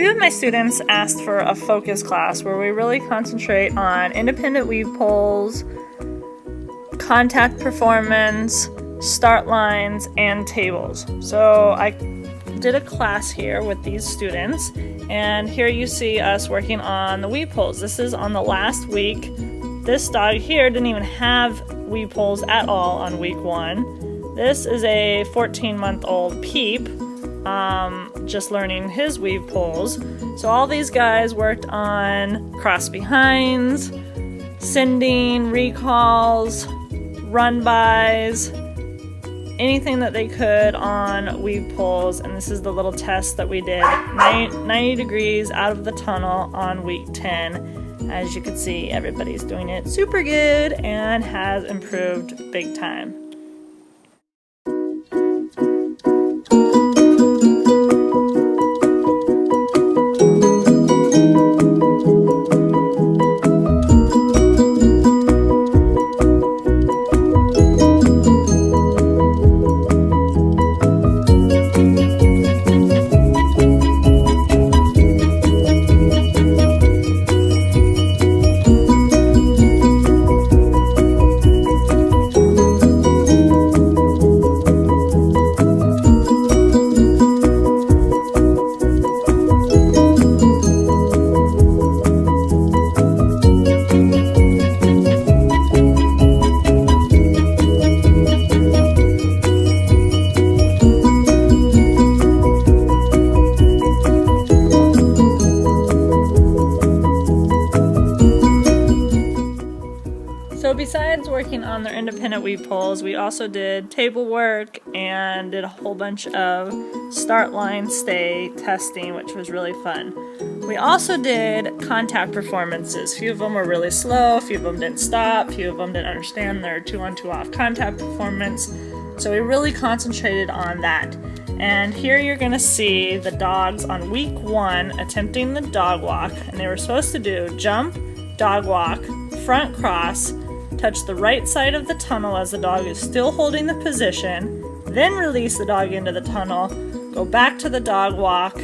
few of my students asked for a focus class where we really concentrate on independent weave pulls, contact performance, start lines, and tables. So I did a class here with these students, and here you see us working on the weave pulls. This is on the last week. This dog here didn't even have weave pulls at all on week 1. This is a 14-month-old Peep, just learning his weave pulls. So all these guys worked on cross behinds, sending, recalls, run-bys, anything that they could on weave pulls. And this is the little test that we did, 90 degrees out of the tunnel on week 10. As you can see, everybody's doing it super good and has improved big time. So besides working on their independent weave pulls, we also did table work and did a whole bunch of start line stay testing, which was really fun. We also did contact performances. A few of them were really slow, a few of them didn't stop, a few of them didn't understand their 2-on 2-off contact performance. So we really concentrated on that. And here you're going to see the dogs on week 1 attempting the dog walk, and they were supposed to do jump, dog walk, front cross, touch the right side of the tunnel as the dog is still holding the position, then release the dog into the tunnel, go back to the dog walk,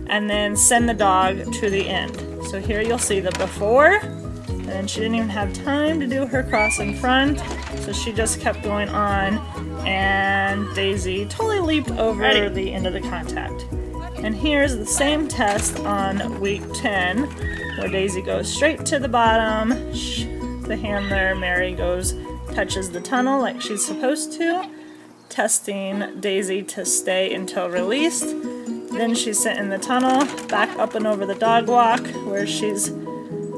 and then send the dog to the end. So here you'll see the before, and then she didn't even have time to do her cross in front, so she just kept going on, and Daisy totally leaped over the end of the contact. And here's the same test on week 10, where Daisy goes straight to the bottom. The handler, Mary, touches the tunnel like she's supposed to, testing Daisy to stay until released. Then she's sent in the tunnel, back up and over the dog walk, where she's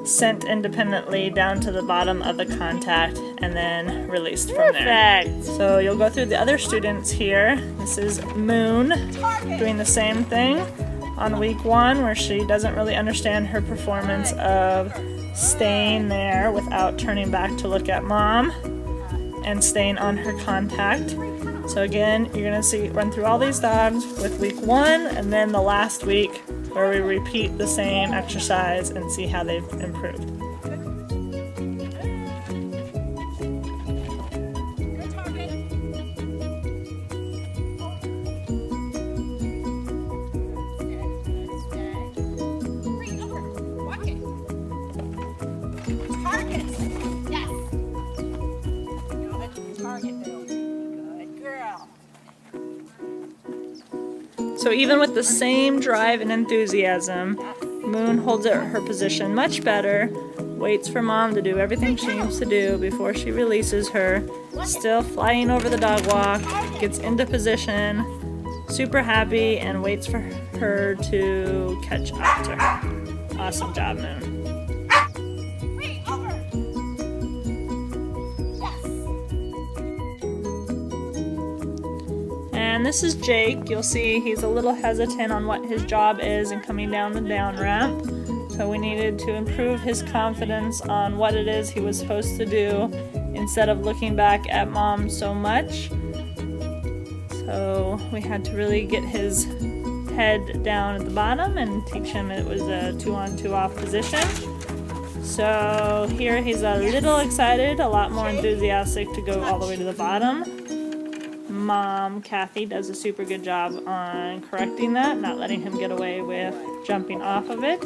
sent independently down to the bottom of the contact and then released from there. So you'll go through the other students here. This is Moon doing the same thing on week 1, where she doesn't really understand her performance of staying there without turning back to look at mom and staying on her contact. So again, you're going to run through all these dogs with week 1 and then the last week where we repeat the same exercise and see how they've improved. So even with the same drive and enthusiasm, Moon holds her position much better, waits for mom to do everything she needs to do before she releases her, still flying over the dog walk, gets into position, super happy, and waits for her to catch up to her. Awesome job, Moon. And this is Jake. You'll see he's a little hesitant on what his job is in coming down the down ramp. So we needed to improve his confidence on what it is he was supposed to do instead of looking back at mom so much. So we had to really get his head down at the bottom and teach him it was a 2-on 2-off position. So here he's a little excited, a lot more enthusiastic to go all the way to the bottom. mom, Kathy, does a super good job on correcting that, not letting him get away with jumping off of it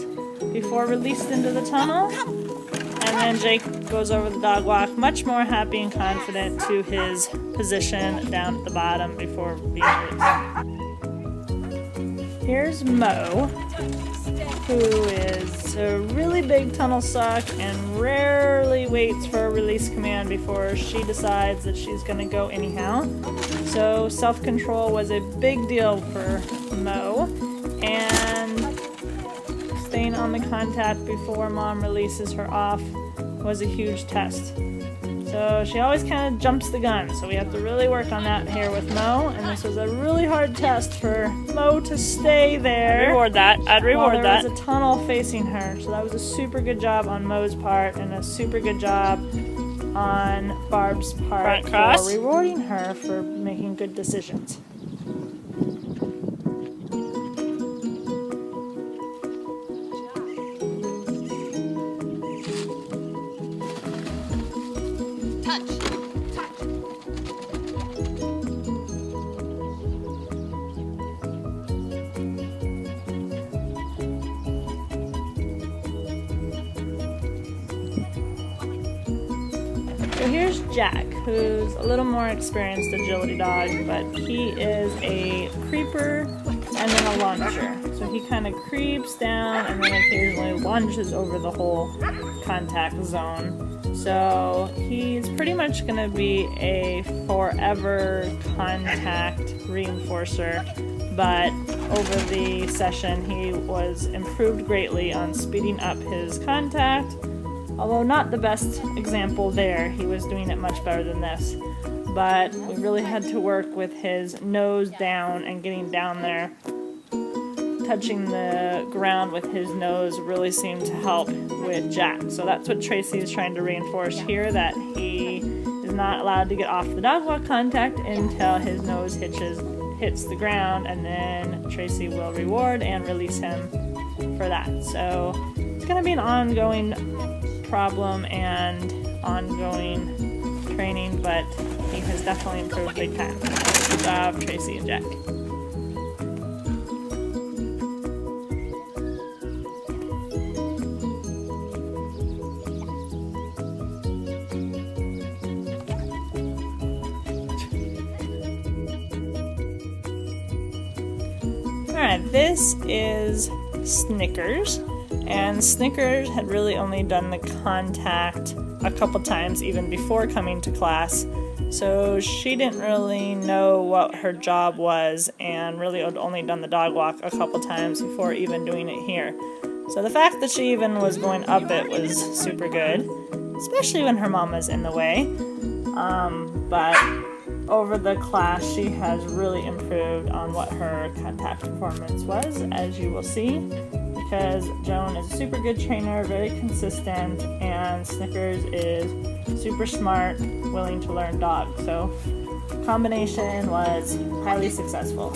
before released into the tunnel. And then Jake goes over the dog walk, much more happy and confident to his position down at the bottom before being released. Here's Mo, who is a really big tunnel suck and rarely waits for a release command before she decides that she's going to go anyhow. So self-control was a big deal for Mo, and staying on the contact before mom releases her off was a huge test. So she always kind of jumps the gun, so we have to really work on that here with Mo, and this was a really hard test for Mo to stay there. I'd reward that. There was a tunnel facing her, so that was a super good job on Mo's part and a super good job on Barb's part for rewarding her for making good decisions. So here's Jack, who's a little more experienced agility dog, but he is a creeper and then a lunger. So he kind of creeps down and then occasionally lunges over the whole contact zone. So he's pretty much going to be a forever contact reinforcer, but over the session he was improved greatly on speeding up his contact. Although not the best example there, he was doing it much better than this. But we really had to work with his nose down and getting down there. Touching the ground with his nose really seemed to help with Jack. So that's what Tracy is trying to reinforce here, that he is not allowed to get off the dog walk contact until his nose hits the ground, and then Tracy will reward and release him for that. So it's going to be an ongoing problem and ongoing training, but he has definitely improved big time. Good job, Tracy and Jack. Alright, this is Snickers. And Snickers had really only done the contact a couple times even before coming to class, so she didn't really know what her job was and really had only done the dog walk a couple times before even doing it here. So the fact that she even was going up it was super good, especially when her mom was in the way. But over the class she has really improved on what her contact performance was, as you will see, because Joan is a super good trainer, very consistent, and Snickers is super smart, willing to learn dog. So combination was highly successful.